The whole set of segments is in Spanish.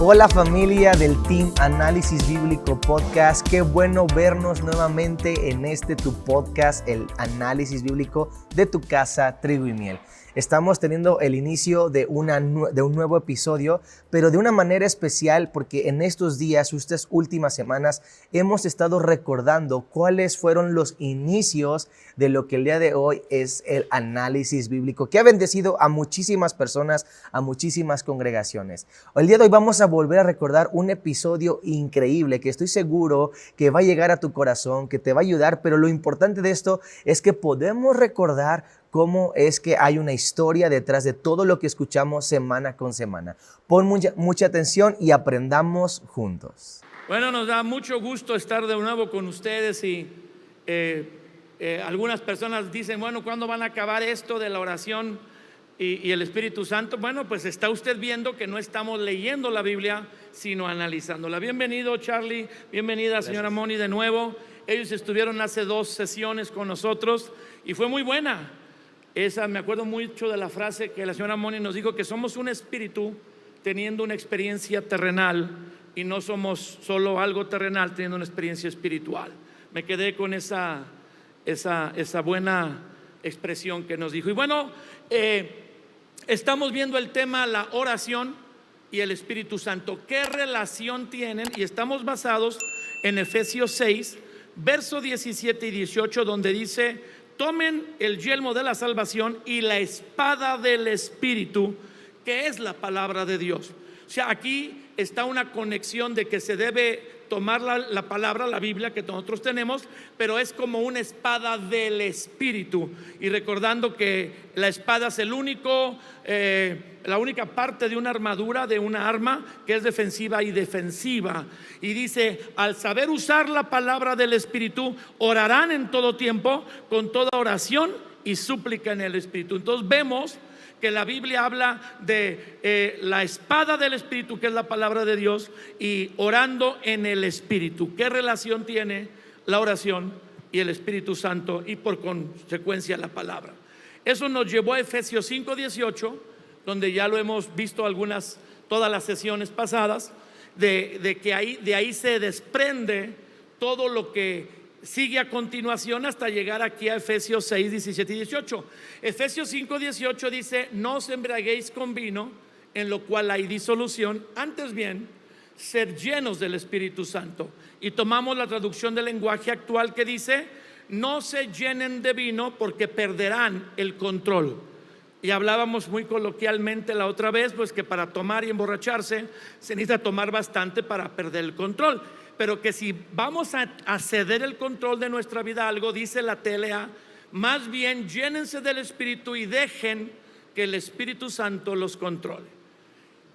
Hola familia del Team Análisis Bíblico Podcast, qué bueno vernos nuevamente en tu podcast, el Análisis Bíblico de tu casa, Trigo y Miel. Estamos teniendo el inicio de un nuevo episodio, pero de una manera especial porque en estos días, estas últimas semanas, hemos estado recordando cuáles fueron los inicios de lo que el día de hoy es el análisis bíblico, que ha bendecido a muchísimas personas, a muchísimas congregaciones. El día de hoy vamos a volver a recordar un episodio increíble que estoy seguro que va a llegar a tu corazón, que te va a ayudar, pero lo importante de esto es que podemos recordar cómo es que hay una historia detrás de todo lo que escuchamos semana con semana. Pon mucha atención y aprendamos juntos. Bueno, nos da mucho gusto estar de nuevo con ustedes y algunas personas dicen, bueno, ¿cuándo van a acabar esto de la oración y el Espíritu Santo? Bueno, pues está usted viendo que no estamos leyendo la Biblia, sino analizándola. Bienvenido, Charlie, bienvenida, señora Moni, de nuevo. Ellos estuvieron hace 2 sesiones con nosotros y fue muy buena. Me acuerdo mucho de la frase que la señora Moni nos dijo, que somos un espíritu teniendo una experiencia terrenal y no somos solo algo terrenal teniendo una experiencia espiritual. Me quedé con esa buena expresión que nos dijo. Y bueno, estamos viendo el tema la oración y el Espíritu Santo. ¿Qué relación tienen? Y estamos basados en Efesios 6, verso 17 y 18, donde dice: tomen el yelmo de la salvación y la espada del Espíritu, que es la palabra de Dios. O sea, aquí está una conexión de que se debe tomar la palabra, la Biblia que nosotros tenemos, pero es como una espada del Espíritu. Y recordando que la espada es la única parte de una armadura, de una arma que es defensiva y defensiva. Y dice, al saber usar la palabra del Espíritu, orarán en todo tiempo con toda oración y súplica en el Espíritu. Entonces vemos que la Biblia habla de la espada del Espíritu, que es la palabra de Dios, y orando en el Espíritu. ¿Qué relación tiene la oración y el Espíritu Santo y por consecuencia la palabra? Eso nos llevó a Efesios 5:18, donde ya lo hemos visto todas las sesiones pasadas, de que de ahí se desprende todo lo que sigue a continuación hasta llegar aquí a Efesios 6, 17 y 18. Efesios 5, 18 dice: no os embriaguéis con vino, en lo cual hay disolución, antes bien, ser llenos del Espíritu Santo. Y tomamos la traducción del lenguaje actual que dice: no se llenen de vino porque perderán el control. Y hablábamos muy coloquialmente la otra vez, pues que para tomar y emborracharse se necesita tomar bastante para perder el control. Pero que si vamos a ceder el control de nuestra vida a algo, dice la TLA, más bien llénense del Espíritu y dejen que el Espíritu Santo los controle.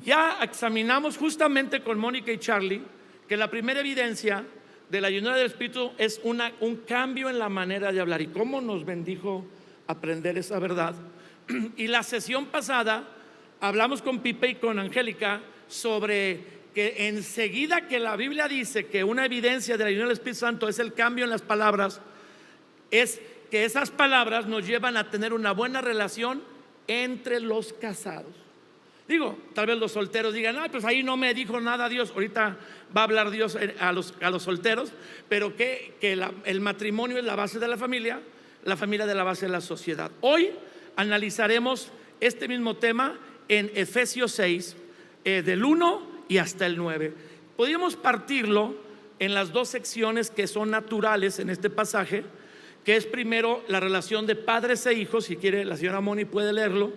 Ya examinamos justamente con Mónica y Charlie que la primera evidencia de la llenura del Espíritu es un cambio en la manera de hablar. Y cómo nos bendijo aprender esa verdad. Y la sesión pasada hablamos con Pipe y con Angélica sobre que enseguida que la Biblia dice que una evidencia de la llenura del Espíritu Santo es el cambio en las palabras, es que esas palabras nos llevan a tener una buena relación entre los casados. Digo, tal vez los solteros digan, pues ahí no me dijo nada Dios. Ahorita va a hablar Dios a los solteros, pero que el matrimonio es la base de la familia de la base de la sociedad. Hoy analizaremos este mismo tema en Efesios 6, del 1 y hasta el 9. Podríamos partirlo en las 2 secciones que son naturales en este pasaje, que es primero la relación de padres e hijos, si quiere la señora Moni puede leerlo,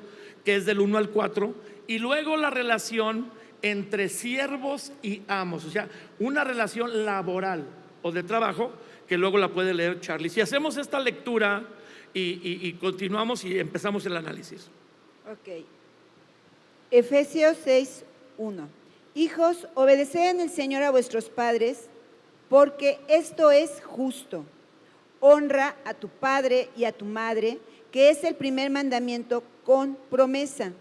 que es del 1 al 4, y luego la relación entre siervos y amos, o sea, una relación laboral o de trabajo, que luego la puede leer Charlie. Si hacemos esta lectura y continuamos y empezamos el análisis. Ok. Efesios 6, 1. Hijos, obedeced en el Señor a vuestros padres, porque esto es justo. Honra a tu padre y a tu madre, que es el primer mandamiento con promesa,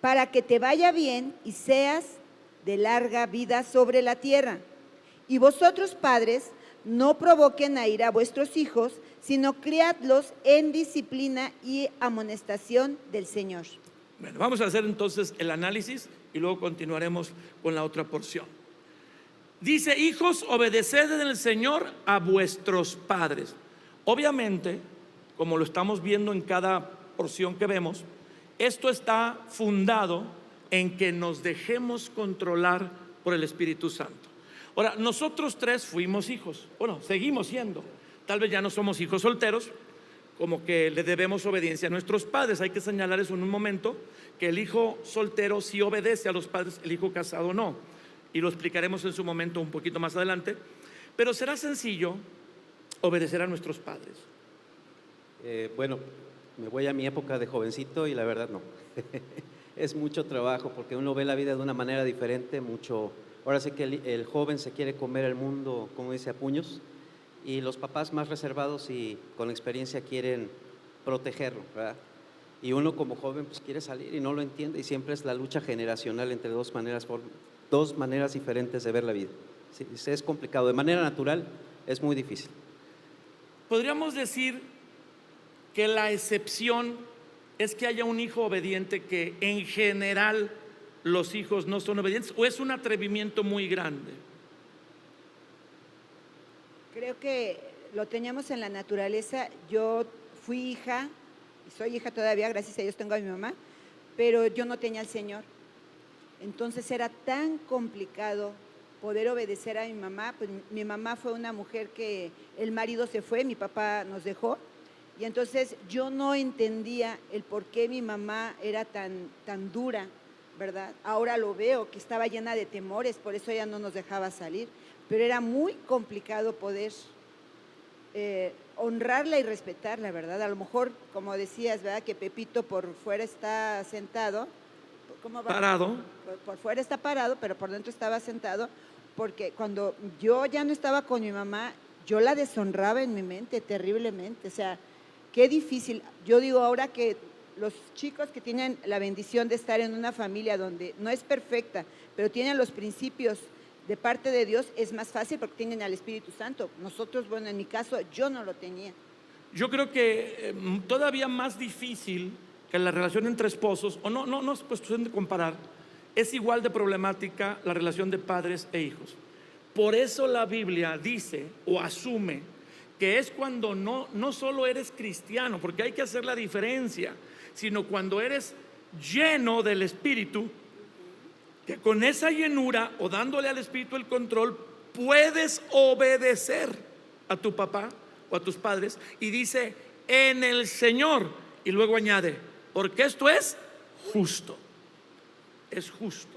para que te vaya bien y seas de larga vida sobre la tierra. Y vosotros, padres, no provoquen a ira a vuestros hijos, sino criadlos en disciplina y amonestación del Señor. Bueno, vamos a hacer entonces el análisis y luego continuaremos con la otra porción. Dice: hijos, obedeced en el Señor a vuestros padres. Obviamente, como lo estamos viendo en cada porción que vemos, esto está fundado en que nos dejemos controlar por el Espíritu Santo. Ahora, nosotros tres fuimos hijos, bueno, seguimos siendo. Tal vez ya no somos hijos solteros, como que le debemos obediencia a nuestros padres. Hay que señalar eso en un momento, que el hijo soltero sí obedece a los padres, el hijo casado no. Y lo explicaremos en su momento un poquito más adelante. Pero será sencillo obedecer a nuestros padres. Bueno, me voy a mi época de jovencito y la verdad no. Es mucho trabajo porque uno ve la vida de una manera diferente, mucho. Ahora sí que el joven se quiere comer el mundo, como dice, a puños, y los papás más reservados y con experiencia quieren protegerlo, ¿verdad? Y uno como joven pues quiere salir y no lo entiende, y siempre es la lucha generacional entre dos maneras diferentes de ver la vida. Sí, es complicado, de manera natural es muy difícil. Podríamos decir que la excepción es que haya un hijo obediente, que en general los hijos no son obedientes, o es un atrevimiento muy grande. Creo que lo teníamos en la naturaleza. Yo fui hija, y soy hija todavía, gracias a Dios tengo a mi mamá, pero yo no tenía al Señor. Entonces era tan complicado poder obedecer a mi mamá. Pues mi mamá fue una mujer que el marido se fue, mi papá nos dejó, y entonces yo no entendía el por qué mi mamá era tan dura, ¿verdad? Ahora lo veo, que estaba llena de temores, por eso ella no nos dejaba salir, pero era muy complicado poder honrarla y respetarla, ¿verdad? A lo mejor, como decías, ¿verdad?, que Pepito por fuera está sentado, ¿cómo va? Parado. Por fuera está parado, pero por dentro estaba sentado, porque cuando yo ya no estaba con mi mamá, yo la deshonraba en mi mente terriblemente. O sea, qué difícil. Yo digo ahora que los chicos que tienen la bendición de estar en una familia donde no es perfecta, pero tienen los principios de parte de Dios, es más fácil porque tienen al Espíritu Santo. Nosotros, bueno, en mi caso, yo no lo tenía. Yo creo que todavía más difícil que la relación entre esposos, o no es cuestión de comparar, es igual de problemática la relación de padres e hijos. Por eso la Biblia dice o asume que es cuando no solo eres cristiano, porque hay que hacer la diferencia, sino cuando eres lleno del Espíritu, que con esa llenura o dándole al Espíritu el control, puedes obedecer a tu papá o a tus padres. Y dice: en el Señor, y luego añade: porque esto es justo. Es justo.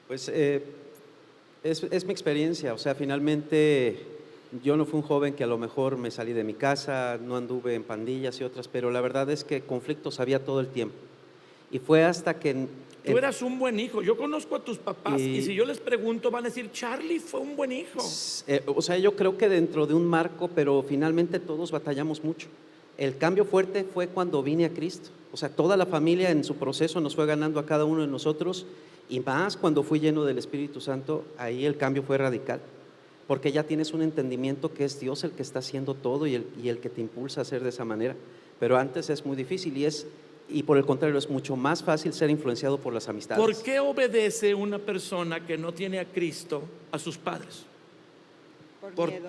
Pues es mi experiencia. O sea, finalmente yo no fui un joven que a lo mejor me salí de mi casa, no anduve en pandillas y otras, pero la verdad es que conflictos había todo el tiempo. Y fue hasta que... Tú eras un buen hijo. Yo conozco a tus papás y si yo les pregunto van a decir: Charlie fue un buen hijo. O sea, yo creo que dentro de un marco, pero finalmente todos batallamos mucho. El cambio fuerte fue cuando vine a Cristo. O sea, toda la familia en su proceso nos fue ganando a cada uno de nosotros, y más cuando fui lleno del Espíritu Santo, ahí el cambio fue radical, porque ya tienes un entendimiento que es Dios el que está haciendo todo y el que te impulsa a hacer de esa manera. Pero antes es muy difícil y por el contrario es mucho más fácil ser influenciado por las amistades. ¿Por qué obedece una persona que no tiene a Cristo a sus padres?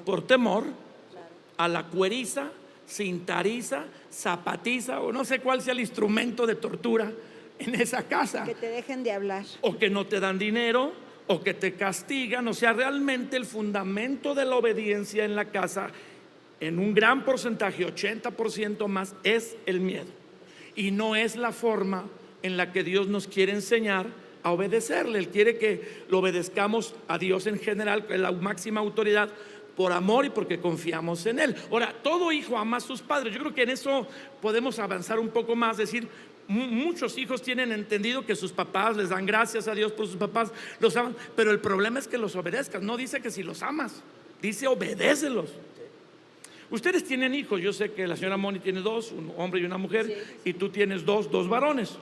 Por temor, claro, a la cueriza, cintariza, zapatiza, o no sé cuál sea el instrumento de tortura en esa casa. Que te dejen de hablar. O que no te dan dinero, o que te castigan. O sea, realmente el fundamento de la obediencia en la casa, en un gran porcentaje, 80% más, es el miedo. Y no es la forma en la que Dios nos quiere enseñar a obedecerle. Él quiere que lo obedezcamos a Dios en general, que es la máxima autoridad, por amor y porque confiamos en Él. Ahora, todo hijo ama a sus padres. Yo creo que en eso podemos avanzar un poco más, decir, muchos hijos tienen entendido que sus papás les dan gracias a Dios por sus papás, los aman, pero el problema es que los obedezcas. No dice que si los amas, dice obedécelos. Ustedes tienen hijos. Yo sé que la señora Moni tiene dos, un hombre y una mujer, sí. Y tú tienes dos varones. Sí.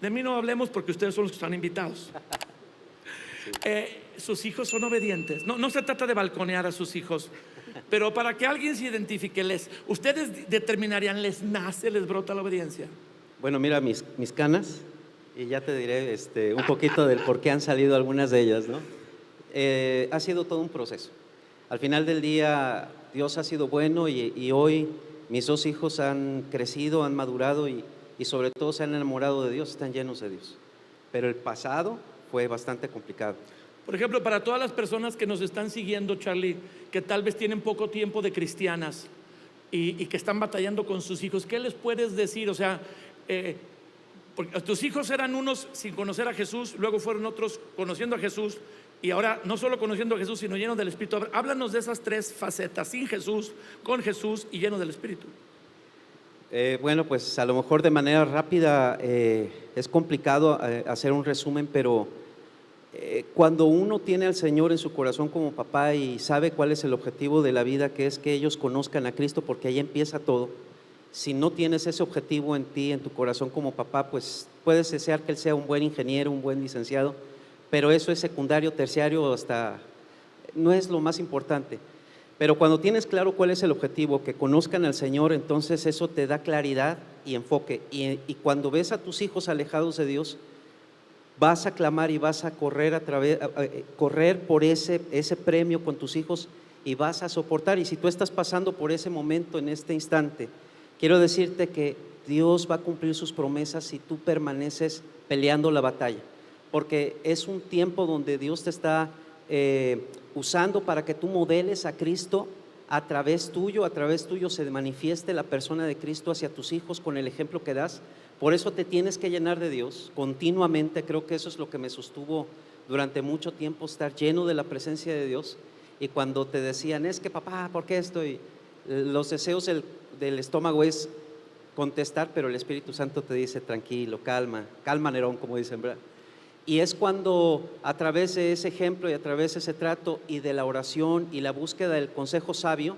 De mí no hablemos porque ustedes son los que están invitados. Sí. Sus hijos son obedientes. No se trata de balconear a sus hijos, pero para que alguien se identifique, ustedes determinarían, ¿les nace, les brota la obediencia? Bueno, mira mis canas y ya te diré un poquito del por qué han salido algunas de ellas, ¿no? Ha sido todo un proceso. Al final del día, Dios ha sido bueno y hoy mis 2 hijos han crecido, han madurado y sobre todo se han enamorado de Dios, están llenos de Dios. Pero el pasado fue bastante complicado. Por ejemplo, para todas las personas que nos están siguiendo, Charlie, que tal vez tienen poco tiempo de cristianas y que están batallando con sus hijos, ¿qué les puedes decir? O sea, porque tus hijos eran unos sin conocer a Jesús, luego fueron otros conociendo a Jesús y ahora no solo conociendo a Jesús, sino llenos del Espíritu. Háblanos de esas 3 facetas, sin Jesús, con Jesús y llenos del Espíritu. Bueno, pues a lo mejor de manera rápida es complicado hacer un resumen, pero cuando uno tiene al Señor en su corazón como papá y sabe cuál es el objetivo de la vida, que es que ellos conozcan a Cristo, porque ahí empieza todo. Si no tienes ese objetivo en ti, en tu corazón como papá, pues puedes desear que él sea un buen ingeniero, un buen licenciado, pero eso es secundario, terciario, hasta no es lo más importante. Pero cuando tienes claro cuál es el objetivo, que conozcan al Señor, entonces eso te da claridad y enfoque. Y cuando ves a tus hijos alejados de Dios, vas a clamar y vas a correr correr por ese premio con tus hijos y vas a soportar. Y si tú estás pasando por ese momento en este instante, quiero decirte que Dios va a cumplir sus promesas si tú permaneces peleando la batalla, porque es un tiempo donde Dios te está usando para que tú modeles a Cristo a través tuyo se manifieste la persona de Cristo hacia tus hijos con el ejemplo que das. Por eso te tienes que llenar de Dios continuamente. Creo que eso es lo que me sostuvo durante mucho tiempo, estar lleno de la presencia de Dios. Y cuando te decían, es que papá, ¿por qué esto? Y los deseos del estómago es contestar, pero el Espíritu Santo te dice, tranquilo, calma Nerón, como dicen, ¿verdad? Y es cuando a través de ese ejemplo y a través de ese trato y de la oración y la búsqueda del consejo sabio,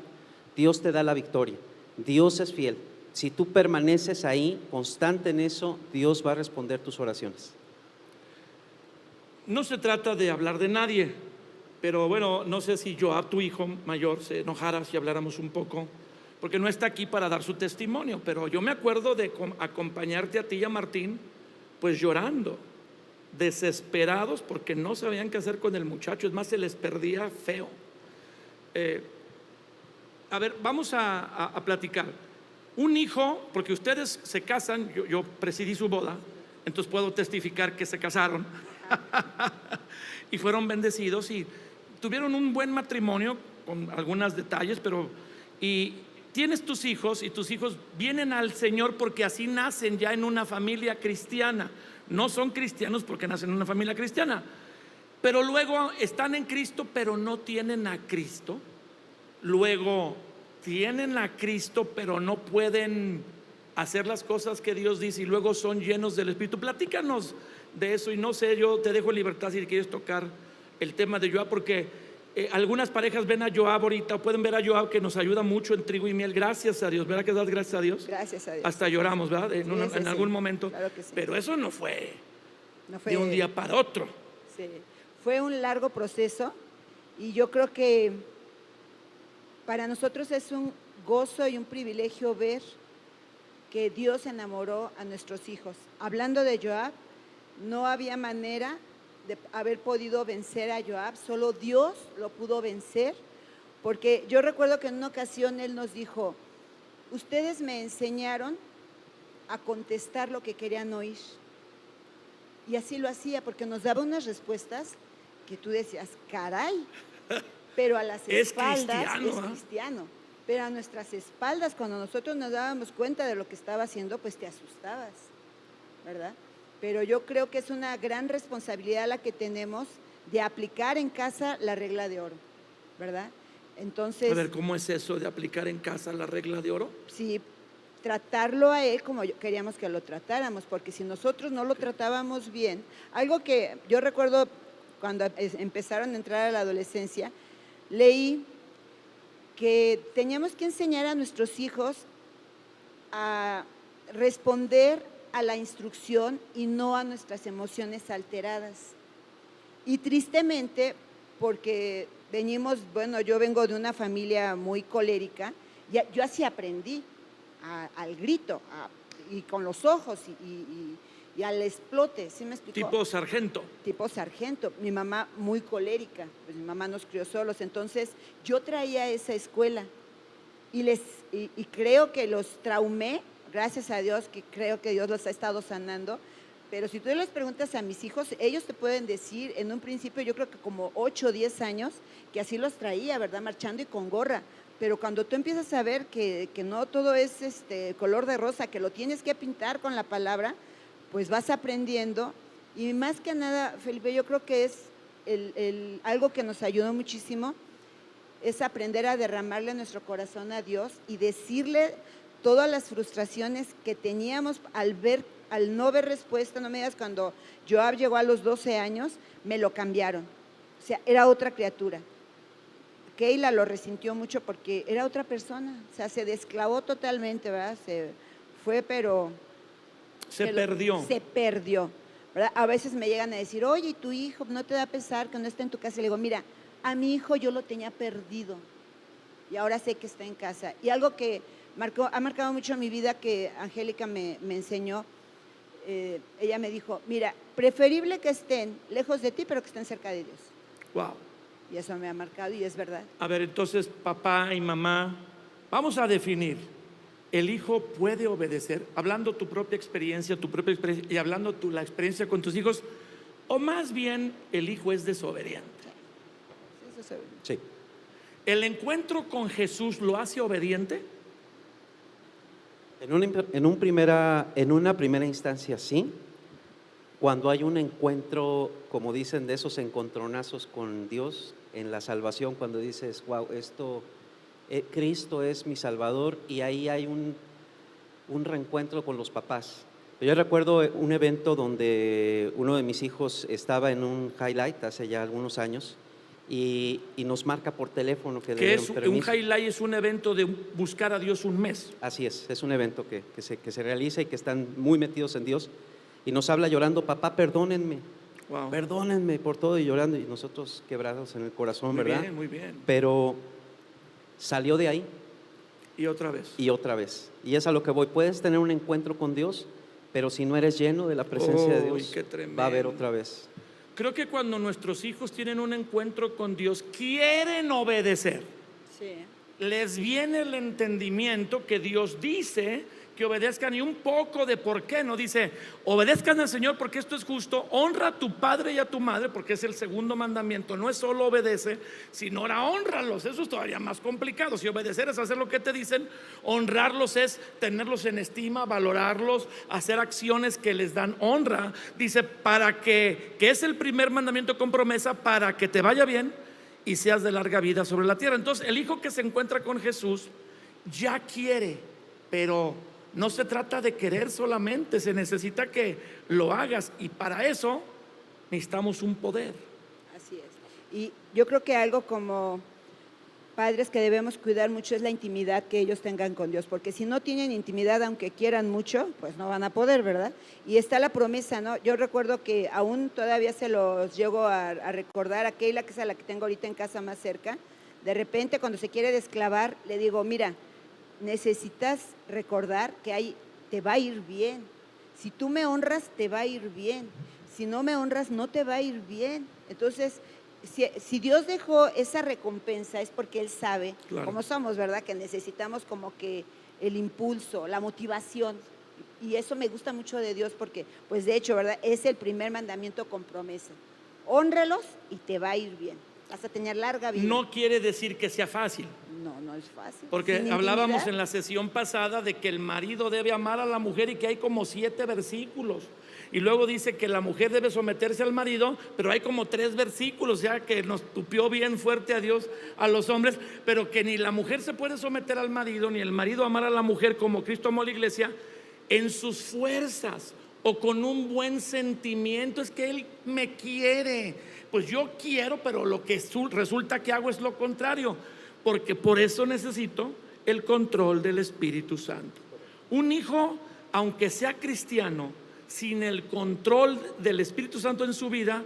Dios te da la victoria. Dios es fiel. Si tú permaneces ahí, constante en eso, Dios va a responder tus oraciones. No se trata de hablar de nadie, pero bueno, no sé si Joab, tu hijo mayor, se enojara si habláramos un poco, porque no está aquí para dar su testimonio, pero yo me acuerdo de acompañarte a ti y a Martín, pues llorando, desesperados porque no sabían qué hacer con el muchacho, es más, se les perdía feo. A ver, vamos a platicar. Un hijo, porque ustedes se casan, yo presidí su boda, entonces puedo testificar que se casaron y fueron bendecidos y tuvieron un buen matrimonio con algunos detalles, pero y tienes tus hijos y tus hijos vienen al Señor porque así nacen ya en una familia cristiana. No son cristianos porque nacen en una familia cristiana, pero luego están en Cristo, pero no tienen a Cristo. Luego tienen a Cristo, pero no pueden hacer las cosas que Dios dice, y luego son llenos del Espíritu. Platícanos de eso, y no sé, yo te dejo libertad si quieres tocar el tema de Joab, porque algunas parejas ven a Joab ahorita, o pueden ver a Joab, que nos ayuda mucho en Trigo y Miel. Gracias a Dios, ¿verdad que das gracias a Dios? Gracias a Dios. Hasta lloramos, ¿verdad? En algún momento. Claro que sí. Pero eso no fue de un día para otro. Sí, fue un largo proceso, y yo creo que para nosotros es un gozo y un privilegio ver que Dios enamoró a nuestros hijos. Hablando de Joab, no había manera de haber podido vencer a Joab, solo Dios lo pudo vencer, porque yo recuerdo que en una ocasión él nos dijo, ustedes me enseñaron a contestar lo que querían oír, y así lo hacía, porque nos daba unas respuestas que tú decías, caray, pero a las espaldas es cristiano, pero a nuestras espaldas, cuando nosotros nos dábamos cuenta de lo que estaba haciendo, pues te asustabas, ¿verdad? Pero yo creo que es una gran responsabilidad la que tenemos de aplicar en casa la regla de oro, ¿verdad? Entonces, a ver, ¿cómo es eso de aplicar en casa la regla de oro? Sí, tratarlo a él como queríamos que lo tratáramos, porque si nosotros no lo tratábamos bien, algo que yo recuerdo cuando empezaron a entrar a la adolescencia, leí que teníamos que enseñar a nuestros hijos a responder a la instrucción y no a nuestras emociones alteradas. Y tristemente, porque yo vengo de una familia muy colérica, yo así aprendí, al grito y con los ojos y al explote, ¿sí me explicó? Tipo sargento. Tipo sargento. Mi mamá muy colérica, pues mi mamá nos crió solos, entonces yo traía esa escuela y creo que los traumé, gracias a Dios, que creo que Dios los ha estado sanando. Pero si tú les preguntas a mis hijos, ellos te pueden decir, en un principio yo creo que como 8 o 10 años, que así los traía, ¿verdad? Marchando y con gorra. Pero cuando tú empiezas a ver que no todo es color de rosa, que lo tienes que pintar con la palabra, pues vas aprendiendo. Y más que nada, Felipe, yo creo que es algo que nos ayudó muchísimo, es aprender a derramarle nuestro corazón a Dios y decirle todas las frustraciones que teníamos al no ver respuesta. No me digas, cuando Joab llegó a los 12 años, me lo cambiaron. O sea, era otra criatura. Keila lo resintió mucho porque era otra persona. O sea, se desclavó totalmente, ¿verdad? Se fue, pero... Se perdió. Se perdió, ¿verdad? A veces me llegan a decir, oye, ¿y tu hijo no te da pesar que no está en tu casa? Y le digo, mira, a mi hijo yo lo tenía perdido y ahora sé que está en casa. Y algo que ha marcado mucho mi vida, que Angélica me enseñó, ella me dijo, mira, preferible que estén lejos de ti, pero que estén cerca de Dios. Wow. Y eso me ha marcado y es verdad. A ver, entonces, papá y mamá, vamos a definir. ¿El hijo puede obedecer? Hablando tu propia experiencia y hablando la experiencia con tus hijos, o más bien el hijo es desobediente. Sí, eso se ve. Sí. ¿El encuentro con Jesús lo hace obediente? En una primera instancia, sí. Cuando hay un encuentro, como dicen, de esos encontronazos con Dios en la salvación, cuando dices, wow, Cristo es mi Salvador, y ahí hay un reencuentro con los papás. Yo recuerdo un evento donde uno de mis hijos estaba en un highlight hace ya algunos años y nos marca por teléfono que le Que dieron es un permiso. highlight, es un evento de buscar a Dios un mes. Así es un evento que se realiza y que están muy metidos en Dios, y nos habla llorando, papá, perdónenme, Wow. perdónenme por todo, y llorando, y nosotros quebrados en el corazón, Muy ¿verdad? bien, muy bien. Pero salió de ahí Y otra vez. y otra vez, y es a lo que voy. Puedes tener un encuentro con Dios, pero si no eres lleno de la presencia de Uy, Dios, qué tremendo. va a haber otra vez. Creo que cuando nuestros hijos tienen un encuentro con Dios, quieren obedecer. Sí. Les viene el entendimiento que Dios dice que obedezcan, y un poco de por qué no. Dice, obedezcan al Señor porque esto es justo, honra a tu padre y a tu madre, porque es el segundo mandamiento. No es solo obedece, sino ahora honralos. Eso es todavía más complicado. Si obedecer es hacer lo que te dicen, honrarlos es tenerlos en estima, valorarlos, hacer acciones que les dan honra. Dice, para que es el primer mandamiento con promesa, para que te vaya bien y seas de larga vida sobre la tierra. Entonces, el hijo que se encuentra con Jesús ya quiere, pero no se trata de querer solamente, se necesita que lo hagas, y para eso necesitamos un poder. Así es. Y yo creo que algo como padres que debemos cuidar mucho es la intimidad que ellos tengan con Dios, porque si no tienen intimidad, aunque quieran mucho, pues no van a poder, ¿verdad? Y está la promesa, ¿no? Yo recuerdo que aún todavía se los llego a recordar a Keila, que es a la que tengo ahorita en casa más cerca. De repente, cuando se quiere desclavar, le digo, mira, necesitas recordar que te va a ir bien. Si tú me honras, te va a ir bien. Si no me honras, no te va a ir bien. Entonces, si Dios dejó esa recompensa, es porque Él sabe, Claro. cómo somos, ¿verdad? Que necesitamos como que el impulso, la motivación. Y eso me gusta mucho de Dios porque, pues de hecho, ¿verdad? Es el primer mandamiento con promesa. Hónralos y te va a ir bien. Vas a tener larga vida. No quiere decir que sea fácil, No es fácil. porque Sin hablábamos intimidad. en la sesión pasada de que el marido debe amar a la mujer, y que hay como 7 versículos. Y luego dice que la mujer debe someterse al marido, pero hay como 3 versículos, ya que nos tupió bien fuerte a Dios, a los hombres, pero que ni la mujer se puede someter al marido, ni el marido amar a la mujer como Cristo amó a la iglesia, en sus fuerzas o con un buen sentimiento. Es que Él me quiere, pues yo quiero, pero lo que resulta que hago es lo contrario, porque por eso necesito el control del Espíritu Santo. Un hijo, aunque sea cristiano, sin el control del Espíritu Santo en su vida,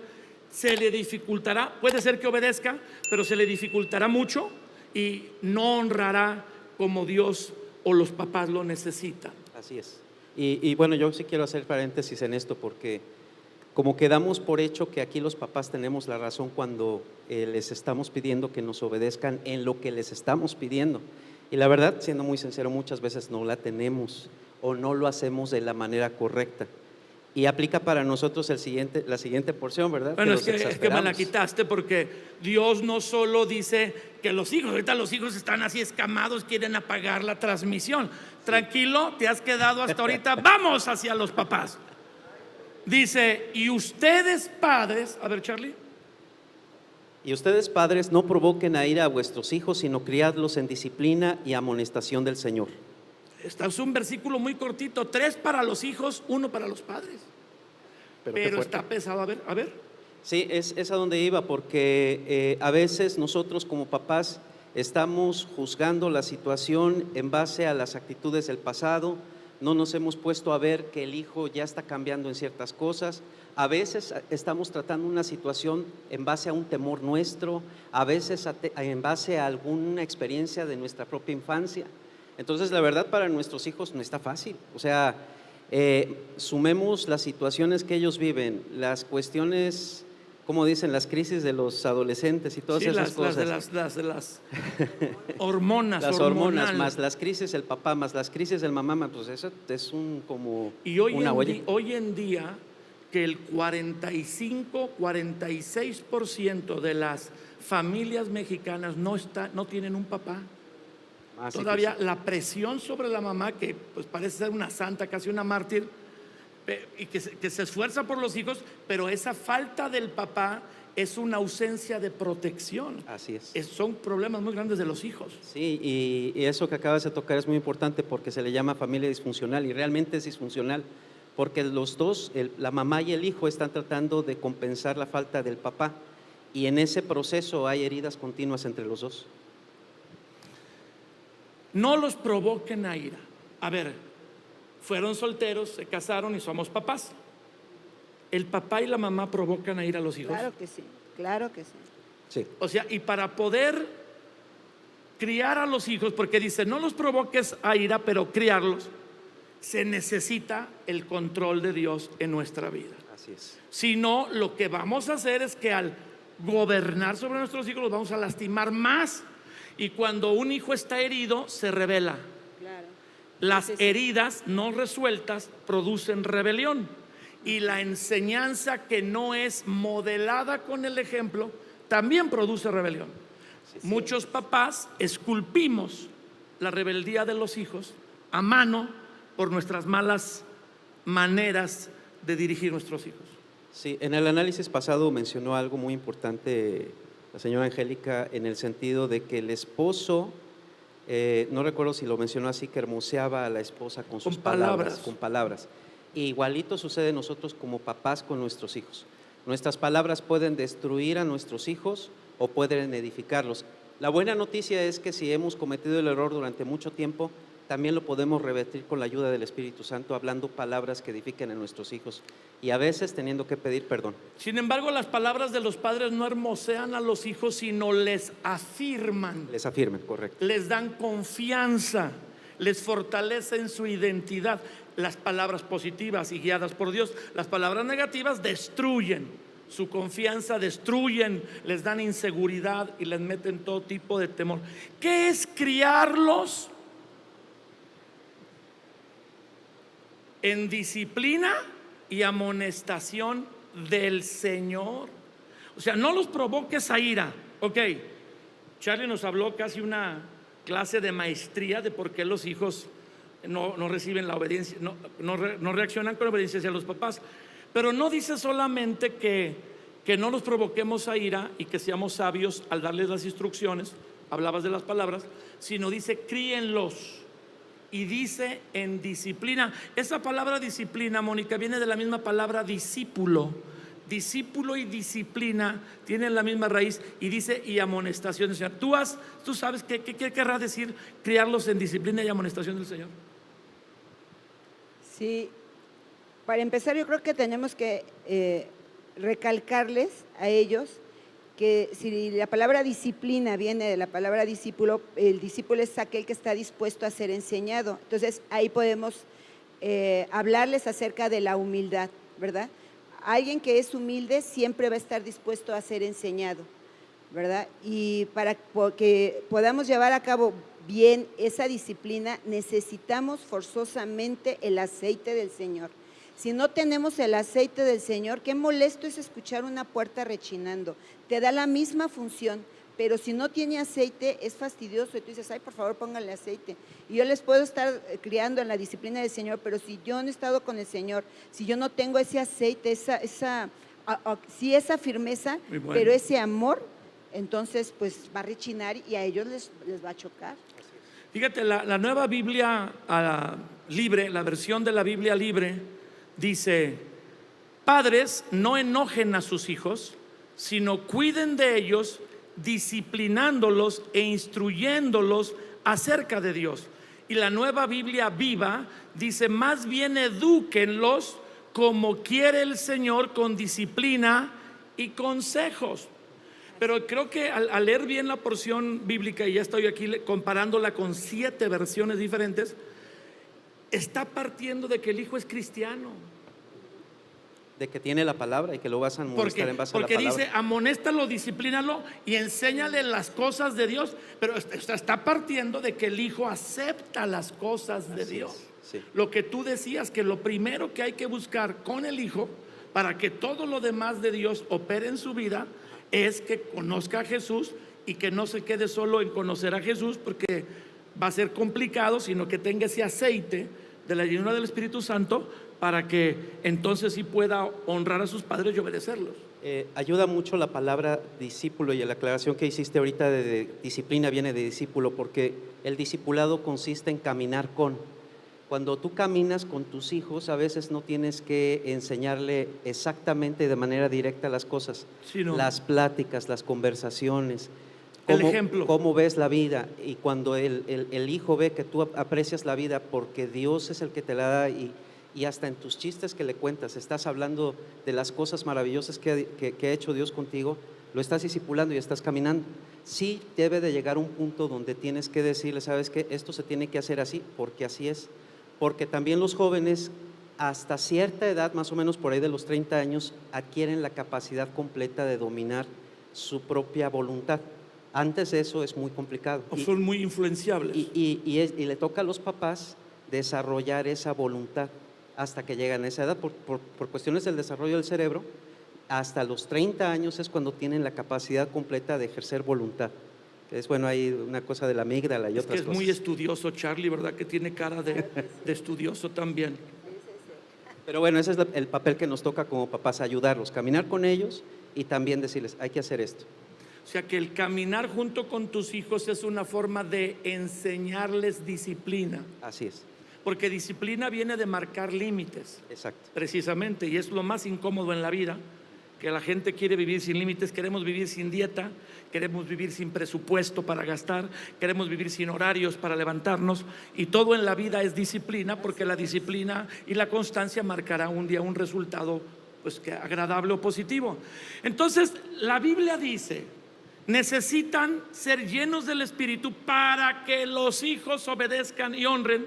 se le dificultará. Puede ser que obedezca, pero se le dificultará mucho y no honrará como Dios o los papás lo necesitan. Así es. Y bueno, yo sí quiero hacer paréntesis en esto porque como que damos por hecho que aquí los papás tenemos la razón cuando les estamos pidiendo que nos obedezcan en lo que les estamos pidiendo. Y la verdad, siendo muy sincero, muchas veces no la tenemos o no lo hacemos de la manera correcta. Y aplica para nosotros la siguiente porción, ¿verdad? Bueno, que es que me la quitaste porque Dios no solo dice que los hijos, ahorita los hijos están así escamados, quieren apagar la transmisión. Tranquilo, te has quedado hasta ahorita, vamos hacia los papás. Dice, y ustedes padres, a ver Charlie. Y ustedes padres no provoquen a ira a vuestros hijos, sino criadlos en disciplina y amonestación del Señor. Este es un versículo muy cortito, 3 para los hijos, 1 para los padres. Pero está pesado, a ver. Sí, es a donde iba, porque a veces nosotros como papás estamos juzgando la situación en base a las actitudes del pasado, no nos hemos puesto a ver que el hijo ya está cambiando en ciertas cosas, a veces estamos tratando una situación en base a un temor nuestro, a veces en base a alguna experiencia de nuestra propia infancia. Entonces la verdad para nuestros hijos no está fácil, o sea, sumemos las situaciones que ellos viven, las cuestiones, como dicen, las crisis de los adolescentes y todas esas cosas. Las de las hormonas. Las hormonas, más las crisis del papá, más las crisis del mamá, pues eso es una olla. Hoy en día que el 46% de las familias mexicanas no tienen un papá. Todavía la presión sobre la mamá, que pues parece ser una santa, casi una mártir, y que se esfuerza por los hijos, pero esa falta del papá es una ausencia de protección. Así es. Son problemas muy grandes de los hijos. Sí, y eso que acabas de tocar es muy importante porque se le llama familia disfuncional y realmente es disfuncional porque los dos, la mamá y el hijo, están tratando de compensar la falta del papá y en ese proceso hay heridas continuas entre los dos. No los provoquen a ira. A ver, fueron solteros, se casaron y somos papás. ¿El papá y la mamá provocan a ira a los hijos? Claro que sí, claro que sí. Sí. O sea, y para poder criar a los hijos, porque dice, no los provoques a ira, pero criarlos, se necesita el control de Dios en nuestra vida. Así es. Si no, lo que vamos a hacer es que al gobernar sobre nuestros hijos los vamos a lastimar más. Y cuando un hijo está herido, se rebela. Claro. Las heridas no resueltas producen rebelión. Y la enseñanza que no es modelada con el ejemplo también produce rebelión. Muchos papás esculpimos la rebeldía de los hijos a mano por nuestras malas maneras de dirigir nuestros hijos. Sí, en el análisis pasado mencionó algo muy importante la señora Angélica, en el sentido de que el esposo, no recuerdo si lo mencionó así, que hermoseaba a la esposa con sus palabras. Con palabras. Igualito sucede nosotros como papás con nuestros hijos. Nuestras palabras pueden destruir a nuestros hijos o pueden edificarlos. La buena noticia es que si hemos cometido el error durante mucho tiempo, también lo podemos revertir con la ayuda del Espíritu Santo, hablando palabras que edifiquen a nuestros hijos y a veces teniendo que pedir perdón. Sin embargo, las palabras de los padres no hermosean a los hijos, sino les afirman. Les afirman, correcto. Les dan confianza, les fortalecen su identidad. Las palabras positivas y guiadas por Dios, las palabras negativas destruyen su confianza, destruyen, les dan inseguridad y les meten todo tipo de temor. ¿Qué es criarlos? En disciplina y amonestación del Señor. O sea, no los provoques a ira. Ok, Charlie nos habló casi una clase de maestría de por qué los hijos no reciben la obediencia, no reaccionan con obediencia hacia los papás. Pero no dice solamente que no los provoquemos a ira y que seamos sabios al darles las instrucciones, hablabas de las palabras, sino dice críenlos. Y dice en disciplina. Esa palabra disciplina, Mónica, viene de la misma palabra discípulo. Discípulo y disciplina tienen la misma raíz y dice y amonestación del Señor. ¿Tú sabes qué querrá decir criarlos en disciplina y amonestación del Señor? Sí, para empezar yo creo que tenemos que recalcarles a ellos que si la palabra disciplina viene de la palabra discípulo, el discípulo es aquel que está dispuesto a ser enseñado. Entonces ahí podemos hablarles acerca de la humildad, ¿verdad? Alguien que es humilde siempre va a estar dispuesto a ser enseñado, ¿verdad? Y para que podamos llevar a cabo bien esa disciplina, necesitamos forzosamente el aceite del Señor. Si no tenemos el aceite del Señor, qué molesto es escuchar una puerta rechinando. Te da la misma función, pero si no tiene aceite es fastidioso y tú dices, ay, por favor, póngale aceite. Y yo les puedo estar criando en la disciplina del Señor, pero si yo no he estado con el Señor, si yo no tengo ese aceite, esa firmeza, Bueno, pero ese amor, entonces pues va a rechinar y a ellos les va a chocar. Fíjate, la nueva Biblia libre, la versión de la Biblia libre, dice: padres, no enojen a sus hijos, sino cuiden de ellos, disciplinándolos e instruyéndolos acerca de Dios. Y la nueva Biblia viva dice: más bien edúquenlos como quiere el Señor, con disciplina y consejos. Pero creo que al leer bien la porción bíblica, y ya estoy aquí comparándola con 7 versiones diferentes, está partiendo de que el hijo es cristiano. De que tiene la palabra y que lo vas a amonestar en base a la palabra. Porque dice: amonéstalo, disciplínalo y enséñale las cosas de Dios. Pero está partiendo de que el hijo acepta las cosas de Dios. Sí. Lo que tú decías, que lo primero que hay que buscar con el hijo para que todo lo demás de Dios opere en su vida es que conozca a Jesús y que no se quede solo en conocer a Jesús, porque va a ser complicado, sino que tenga ese aceite de la llenura del Espíritu Santo para que entonces sí pueda honrar a sus padres y obedecerlos. Ayuda mucho la palabra discípulo, y la aclaración que hiciste ahorita de disciplina viene de discípulo, porque el discipulado consiste en caminar con. Cuando tú caminas con tus hijos, a veces no tienes que enseñarle exactamente de manera directa las cosas, sino las pláticas, las conversaciones, el ejemplo. cómo ves la vida. Y cuando el hijo ve que tú aprecias la vida porque Dios es el que te la da, y hasta en tus chistes que le cuentas estás hablando de las cosas maravillosas que ha hecho Dios contigo, lo estás discipulando y estás caminando. Sí debe de llegar un punto donde tienes que decirle: ¿sabes qué? Esto se tiene que hacer así porque así es. Porque también los jóvenes hasta cierta edad, más o menos por ahí de los 30 años, adquieren la capacidad completa de dominar su propia voluntad. Antes de eso es muy complicado. O son muy influenciables. Y le toca a los papás desarrollar esa voluntad hasta que llegan a esa edad. Por cuestiones del desarrollo del cerebro, hasta los 30 años es cuando tienen la capacidad completa de ejercer voluntad. Es bueno, hay una cosa de la amígdala y otras cosas. Es muy estudioso Charlie, ¿verdad? Que tiene cara de estudioso también. Pero bueno, ese es el papel que nos toca como papás: ayudarlos, caminar con ellos y también decirles: hay que hacer esto. O sea que el caminar junto con tus hijos es una forma de enseñarles disciplina. Así es. Porque disciplina viene de marcar límites. Exacto. Precisamente, y es lo más incómodo en la vida, que la gente quiere vivir sin límites. Queremos vivir sin dieta, queremos vivir sin presupuesto para gastar, queremos vivir sin horarios para levantarnos, y todo en la vida es disciplina, porque la disciplina y la constancia marcará un día un resultado pues que agradable o positivo. Entonces la Biblia dice: necesitan ser llenos del Espíritu para que los hijos obedezcan y honren,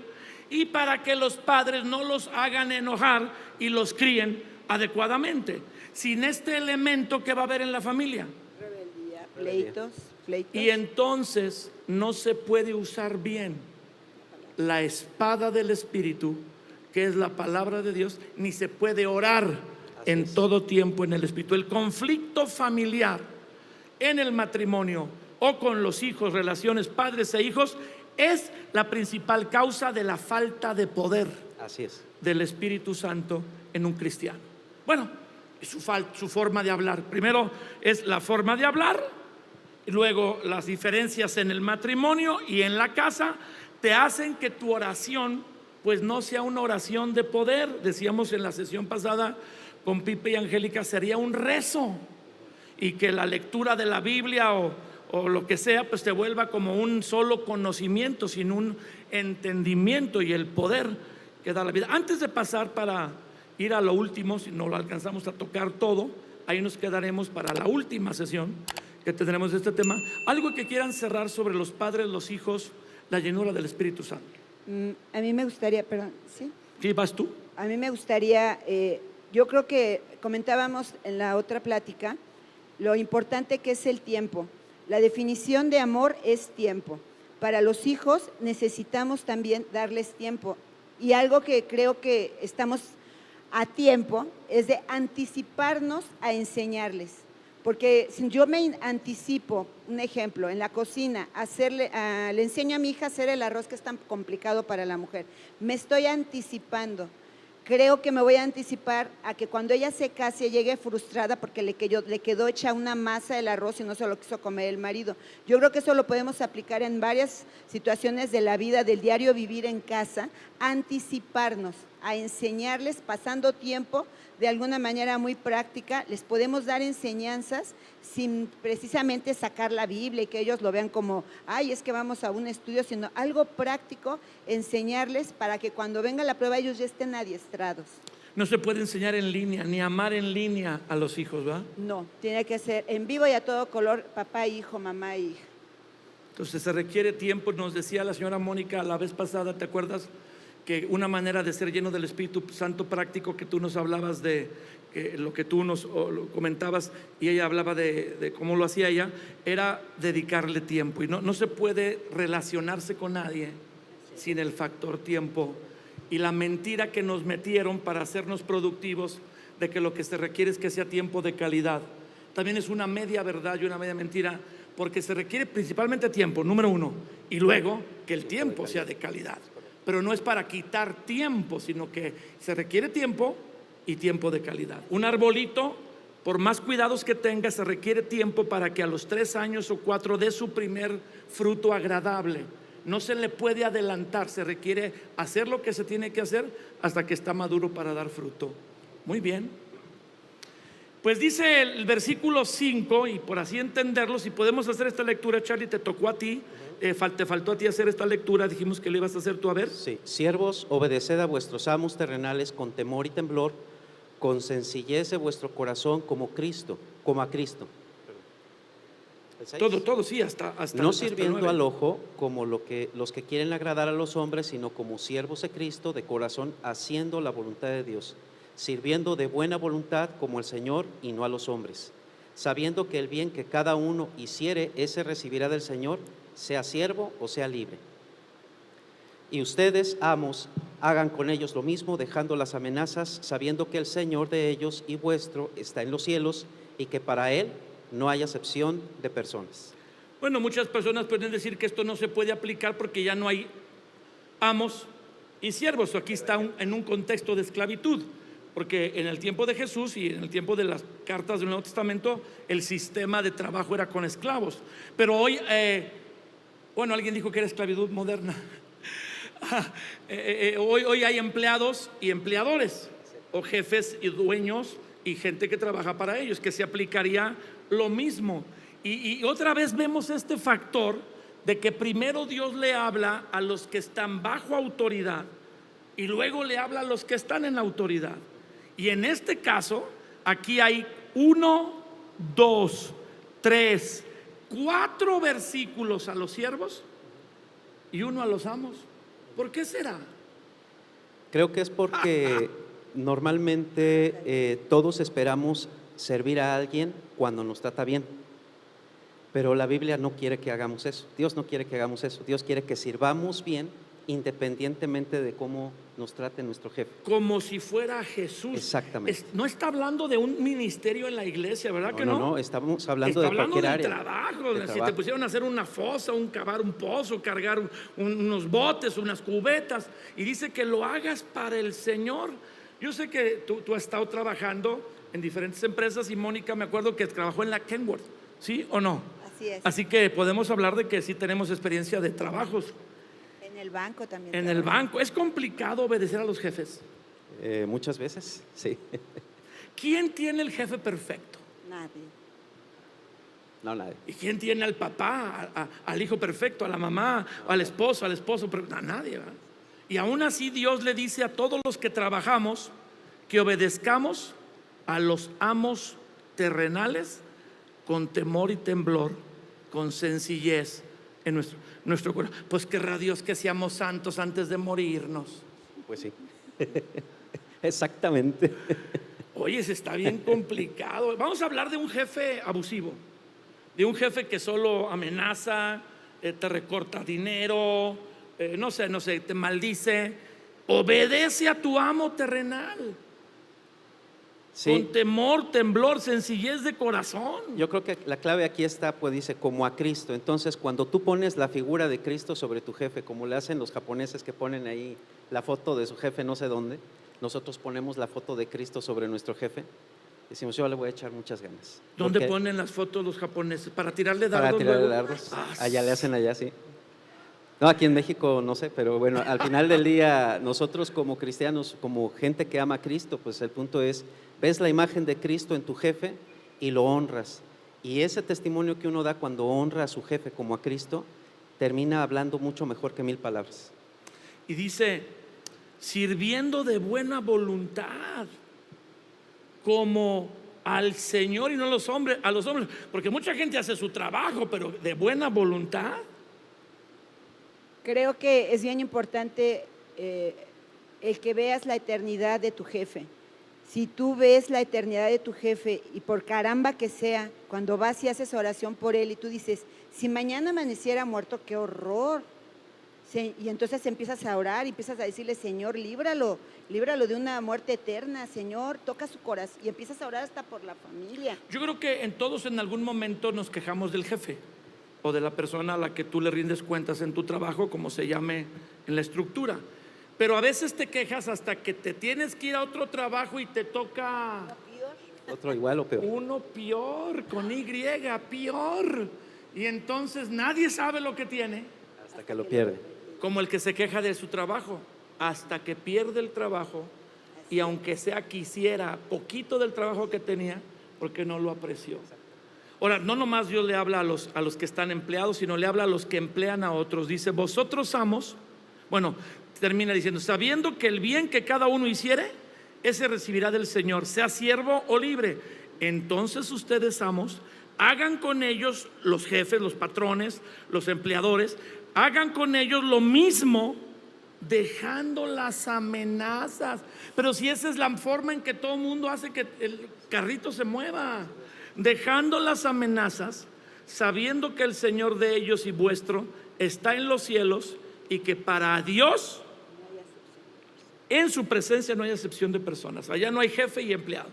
y para que los padres no los hagan enojar y los críen adecuadamente. Sin este elemento, ¿qué va a haber en la familia? Rebeldía, pleitos. Y entonces no se puede usar bien la espada del Espíritu, que es la palabra de Dios, ni se puede orar en todo tiempo en el Espíritu. El conflicto familiar en el matrimonio o con los hijos, relaciones padres e hijos, es la principal causa de la falta de poder. Así es. Del Espíritu Santo en un cristiano. Bueno, su forma de hablar. Primero es la forma de hablar, y luego las diferencias en el matrimonio y en la casa te hacen que tu oración pues no sea una oración de poder. Decíamos en la sesión pasada con Pipe y Angélica, sería un rezo, y que la lectura de la Biblia o lo que sea pues te vuelva como un solo conocimiento sin un entendimiento y el poder que da la vida. Antes de pasar para ir a lo último, si no lo alcanzamos a tocar todo, ahí nos quedaremos para la última sesión que tendremos de este tema. Algo que quieran cerrar sobre los padres, los hijos, la llenura del Espíritu Santo. A mí me gustaría, perdón, ¿sí? ¿Sí, vas tú? A mí me gustaría, yo creo que comentábamos en la otra plática lo importante que es el tiempo. La definición de amor es tiempo. Para los hijos necesitamos también darles tiempo. Y algo que creo que estamos a tiempo es de anticiparnos a enseñarles. Porque si yo me anticipo, un ejemplo, en la cocina, le enseño a mi hija a hacer el arroz, que es tan complicado para la mujer. Me estoy anticipando. Creo que me voy a anticipar a que cuando ella se case llegue frustrada porque le quedó hecha una masa el arroz y no se lo quiso comer el marido. Yo creo que eso lo podemos aplicar en varias situaciones de la vida, del diario vivir en casa, anticiparnos a enseñarles, pasando tiempo de alguna manera muy práctica. Les podemos dar enseñanzas sin precisamente sacar la Biblia y que ellos lo vean como, ay, es que vamos a un estudio, sino algo práctico, enseñarles para que cuando venga la prueba ellos ya estén adiestrados. No se puede enseñar en línea, ni amar en línea a los hijos, ¿verdad? No, tiene que ser en vivo y a todo color, papá, hijo, mamá, hija. Entonces se requiere tiempo. Nos decía la señora Mónica la vez pasada, ¿te acuerdas? Que una manera de ser lleno del Espíritu Santo práctico, que tú nos hablabas de lo que tú nos lo comentabas, y ella hablaba de cómo lo hacía ella, era dedicarle tiempo. Y no se puede relacionarse con nadie sin el factor tiempo. Y la mentira que nos metieron para hacernos productivos, de que lo que se requiere es que sea tiempo de calidad, también es una media verdad y una media mentira, porque se requiere principalmente tiempo, número uno, y luego que el tiempo sea de calidad. Pero no es para quitar tiempo, sino que se requiere tiempo y tiempo de calidad. Un arbolito, por más cuidados que tenga, se requiere tiempo para que a los 3 años o 4 dé su primer fruto agradable. No se le puede adelantar, se requiere hacer lo que se tiene que hacer hasta que está maduro para dar fruto. Muy bien. Pues dice el versículo 5, y por así entenderlo, si podemos hacer esta lectura, Charlie, te tocó a ti. Te faltó a ti hacer esta lectura, dijimos que le ibas a hacer tú, a ver. Sí, siervos, obedeced a vuestros amos terrenales con temor y temblor, con sencillez de vuestro corazón como a Cristo. Todo, sí, hasta no hasta sirviendo 9. al ojo como los que quieren agradar a los hombres, sino como siervos de Cristo de corazón, haciendo la voluntad de Dios, sirviendo de buena voluntad como el Señor y no a los hombres, sabiendo que el bien que cada uno hiciere, ese recibirá del Señor, sea siervo o sea libre. Y ustedes, amos, hagan con ellos lo mismo, dejando las amenazas, sabiendo que el Señor de ellos y vuestro está en los cielos, y que para Él no hay acepción de personas. Bueno, muchas personas pueden decir que esto no se puede aplicar porque ya no hay amos y siervos. Aquí está en un contexto de esclavitud, porque en el tiempo de Jesús y en el tiempo de las cartas del Nuevo Testamento, el sistema de trabajo era con esclavos. Pero hoy, bueno, alguien dijo que era esclavitud moderna. Hoy hay empleados y empleadores, o jefes y dueños y gente que trabaja para ellos, que se aplicaría lo mismo. Y otra vez vemos este factor de que primero Dios le habla a los que están bajo autoridad y luego le habla a los que están en autoridad. Y en este caso, aquí hay 1, 2, 3, 4 versículos a los siervos y 1 a los amos. ¿Por qué será? Creo que es porque normalmente todos esperamos servir a alguien cuando nos trata bien, pero la Biblia no quiere que hagamos eso. Dios no quiere que hagamos eso. Dios quiere que sirvamos bien independientemente de cómo nos trate nuestro jefe. Como si fuera Jesús. Exactamente. No está hablando de un ministerio en la iglesia, ¿verdad que no? No, estamos hablando de cualquier área. Trabajo. Si te pusieron a hacer una fosa, cavar un pozo, cargar unos botes, unas cubetas, y dice que lo hagas para el Señor. Yo sé que tú has estado trabajando en diferentes empresas, y Mónica, me acuerdo que trabajó en la Kenworth, ¿sí o no? Así es. Así que podemos hablar de que sí tenemos experiencia de trabajos. En el banco también. En el banco. ¿Es complicado obedecer a los jefes? Muchas veces, sí. ¿Quién tiene el jefe perfecto? Nadie. No, nadie. ¿Y quién tiene al papá, al hijo perfecto, a la mamá, al esposo? A nadie, ¿verdad? Y aún así Dios le dice a todos los que trabajamos que obedezcamos a los amos terrenales con temor y temblor, con sencillez en nuestro corazón. Pues querrá Dios que seamos santos antes de morirnos. Pues sí, exactamente. Oye, se está bien complicado. Vamos a hablar de un jefe abusivo, de un jefe que solo amenaza, te recorta dinero, no sé, te maldice. Obedece a tu amo terrenal. Sí. Con temor, temblor, sencillez de corazón. Yo creo que la clave aquí está, pues dice, como a Cristo. Entonces, cuando tú pones la figura de Cristo sobre tu jefe, como le hacen los japoneses que ponen ahí la foto de su jefe no sé dónde, nosotros ponemos la foto de Cristo sobre nuestro jefe. Decimos, yo le voy a echar muchas ganas. ¿Dónde Porque ponen las fotos los japoneses? ¿Para tirarle dardos? para tirarle luego? dardos. Allá le hacen allá, sí. No, aquí en México no sé, pero bueno, al final del día, nosotros como cristianos, como gente que ama a Cristo, pues el punto es, ves la imagen de Cristo en tu jefe y lo honras. Y ese testimonio que uno da cuando honra a su jefe como a Cristo, termina hablando mucho mejor que 1000 palabras. Y dice, sirviendo de buena voluntad, como al Señor y no a los hombres, porque mucha gente hace su trabajo, pero de buena voluntad. Creo que es bien importante el que veas la eternidad de tu jefe. Si tú ves la eternidad de tu jefe y por caramba que sea, cuando vas y haces oración por él y tú dices, si mañana amaneciera muerto, qué horror. Y entonces empiezas a orar y empiezas a decirle, Señor, líbralo de una muerte eterna, Señor, toca su corazón y empiezas a orar hasta por la familia. Yo creo que todos en algún momento nos quejamos del jefe o de la persona a la que tú le rindes cuentas en tu trabajo, como se llame en la estructura. Pero a veces te quejas hasta que te tienes que ir a otro trabajo y te toca Otro igual o peor. uno peor, con Y, peor. Y entonces nadie sabe lo que tiene, Hasta que lo pierde. como el que se queja de su trabajo, hasta que pierde el trabajo y aunque sea quisiera poquito del trabajo que tenía, porque no lo apreció. Ahora, no nomás Dios le habla a los que están empleados, sino le habla a los que emplean a otros. Dice, vosotros amos, bueno, termina diciendo, sabiendo que el bien que cada uno hiciere, ese recibirá del Señor, sea siervo o libre. Entonces ustedes amos, hagan con ellos, los jefes, los patrones, los empleadores, hagan con ellos lo mismo, dejando las amenazas. Pero si esa es la forma en que todo el mundo hace que el carrito se mueva, dejando las amenazas, sabiendo que el Señor de ellos y vuestro está en los cielos y que para Dios en su presencia no hay acepción de personas. Allá no hay jefe y empleado.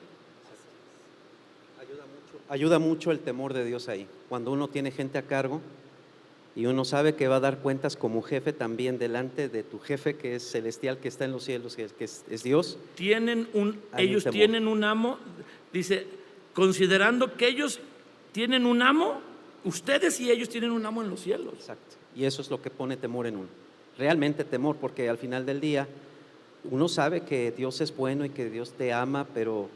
Ayuda mucho el temor de Dios ahí. Cuando uno tiene gente a cargo y uno sabe que va a dar cuentas como jefe también delante de tu jefe que es celestial, que está en los cielos, que es Dios. Ellos tienen un amo, dice, considerando que ellos tienen un amo, ustedes y ellos tienen un amo en los cielos. Exacto. Y eso es lo que pone temor en uno. Realmente temor, porque al final del día uno sabe que Dios es bueno y que Dios te ama, pero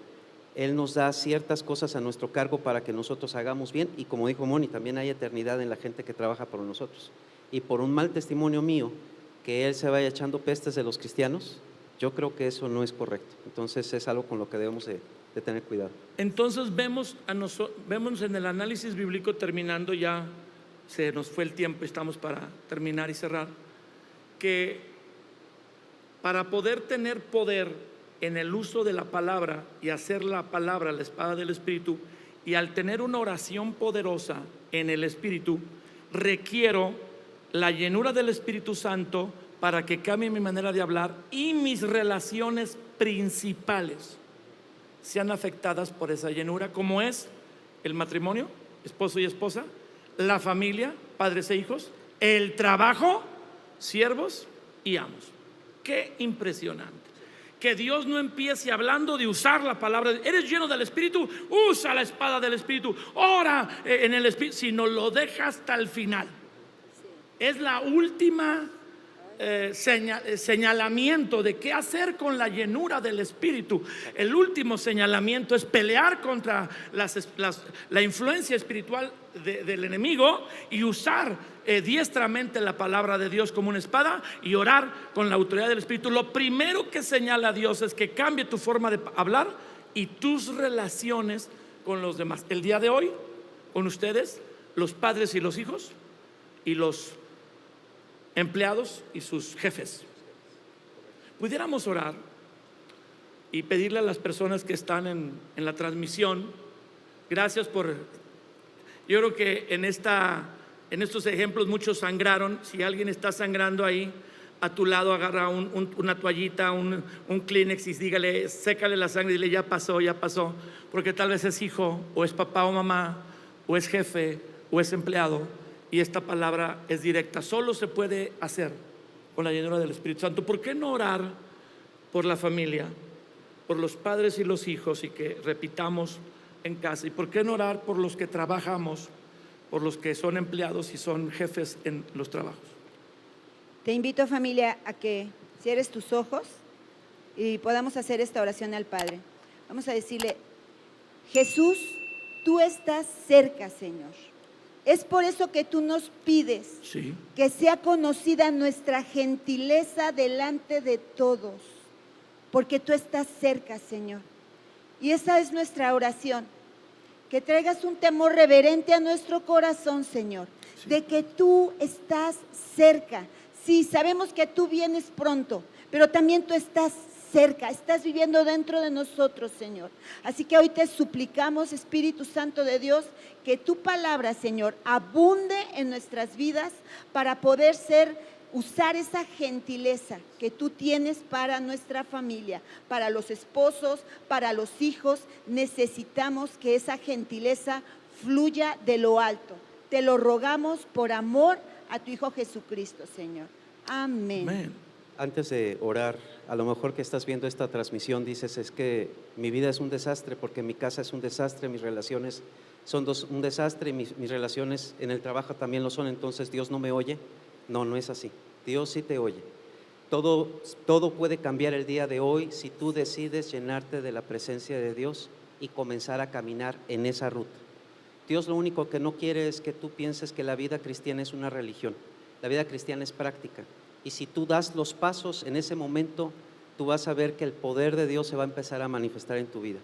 Él nos da ciertas cosas a nuestro cargo para que nosotros hagamos bien. Y como dijo Moni, también hay eternidad en la gente que trabaja por nosotros. Y por un mal testimonio mío, que Él se vaya echando pestes de los cristianos, yo creo que eso no es correcto. Entonces es algo con lo que debemos de tener cuidado. Entonces vemos en el análisis bíblico, terminando ya, se nos fue el tiempo, estamos para terminar y cerrar, que para poder tener poder en el uso de la palabra y hacer la palabra la espada del Espíritu, y al tener una oración poderosa en el Espíritu, requiero la llenura del Espíritu Santo para que cambie mi manera de hablar y mis relaciones principales sean afectadas por esa llenura, como es el matrimonio, esposo y esposa, la familia, padres e hijos, el trabajo, siervos y amos. Qué impresionante. Que Dios no empiece hablando de usar la palabra, eres lleno del Espíritu, usa la espada del Espíritu, ora en el Espíritu, sino lo deja hasta el final. Es la última señalamiento de qué hacer con la llenura del Espíritu. El último señalamiento es pelear contra la influencia espiritual del enemigo y usar diestramente la palabra de Dios como una espada y orar con la autoridad del Espíritu. Lo primero que señala Dios es que cambie tu forma de hablar y tus relaciones con los demás. El día de hoy, con ustedes, los padres y los hijos, y los empleados y sus jefes. Pudiéramos orar y pedirle a las personas que están en la transmisión, gracias por, yo creo que en estos ejemplos muchos sangraron. Si alguien está sangrando ahí a tu lado, agarra una toallita, un Kleenex y dígale, sécale la sangre y dile, ya pasó, porque tal vez es hijo, o es papá o mamá, o es jefe, o es empleado, y esta palabra es directa. Solo se puede hacer con la llenura del Espíritu Santo. ¿Por qué no orar por la familia, por los padres y los hijos, y que repitamos en casa? ¿Y por qué no orar por los que trabajamos, por los que son empleados y son jefes en los trabajos? Te invito, familia, a que cierres tus ojos y podamos hacer esta oración al Padre. Vamos a decirle: Jesús, tú estás cerca, Señor. Es por eso que tú nos pides que sea conocida nuestra gentileza delante de todos, porque tú estás cerca, Señor. Y esa es nuestra oración, que traigas un temor reverente a nuestro corazón, Señor, de que tú estás cerca. Sí, sabemos que tú vienes pronto, pero también tú estás cerca, estás viviendo dentro de nosotros, Señor. Así que hoy te suplicamos, Espíritu Santo de Dios, que tu palabra, Señor, abunde en nuestras vidas para poder usar esa gentileza que tú tienes para nuestra familia, para los esposos, para los hijos. Necesitamos que esa gentileza fluya de lo alto. Te lo rogamos por amor a tu Hijo Jesucristo, Señor. Amén. Amén. Antes de orar, a lo mejor que estás viendo esta transmisión dices, es que mi vida es un desastre porque mi casa es un desastre, mis relaciones son un desastre y mis relaciones en el trabajo también lo son, entonces Dios no me oye. No, no es así. Dios sí te oye. Todo puede cambiar el día de hoy si tú decides llenarte de la presencia de Dios y comenzar a caminar en esa ruta. Dios lo único que no quiere es que tú pienses que la vida cristiana es una religión. La vida cristiana es práctica. Y si tú das los pasos en ese momento, tú vas a ver que el poder de Dios se va a empezar a manifestar en tu vida.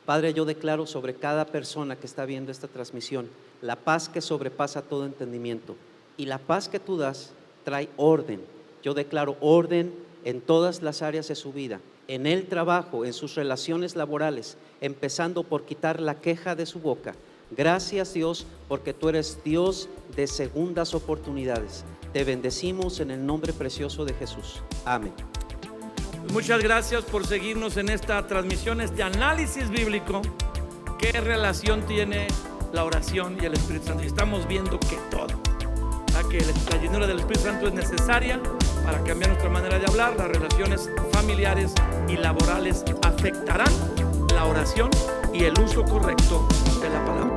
Padre, yo declaro sobre cada persona que está viendo esta transmisión la paz que sobrepasa todo entendimiento. Y la paz que tú das trae orden. Yo declaro orden en todas las áreas de su vida, en el trabajo, en sus relaciones laborales, empezando por quitar la queja de su boca. Gracias, Dios, porque tú eres Dios de segundas oportunidades. Te bendecimos en el nombre precioso de Jesús. Amén. Muchas gracias por seguirnos en esta transmisión, este análisis bíblico. ¿Qué relación tiene la oración y el Espíritu Santo? Y estamos viendo que todo. Que la llenura del Espíritu Santo es necesaria para cambiar nuestra manera de hablar. Las relaciones familiares y laborales afectarán la oración y el uso correcto de la palabra.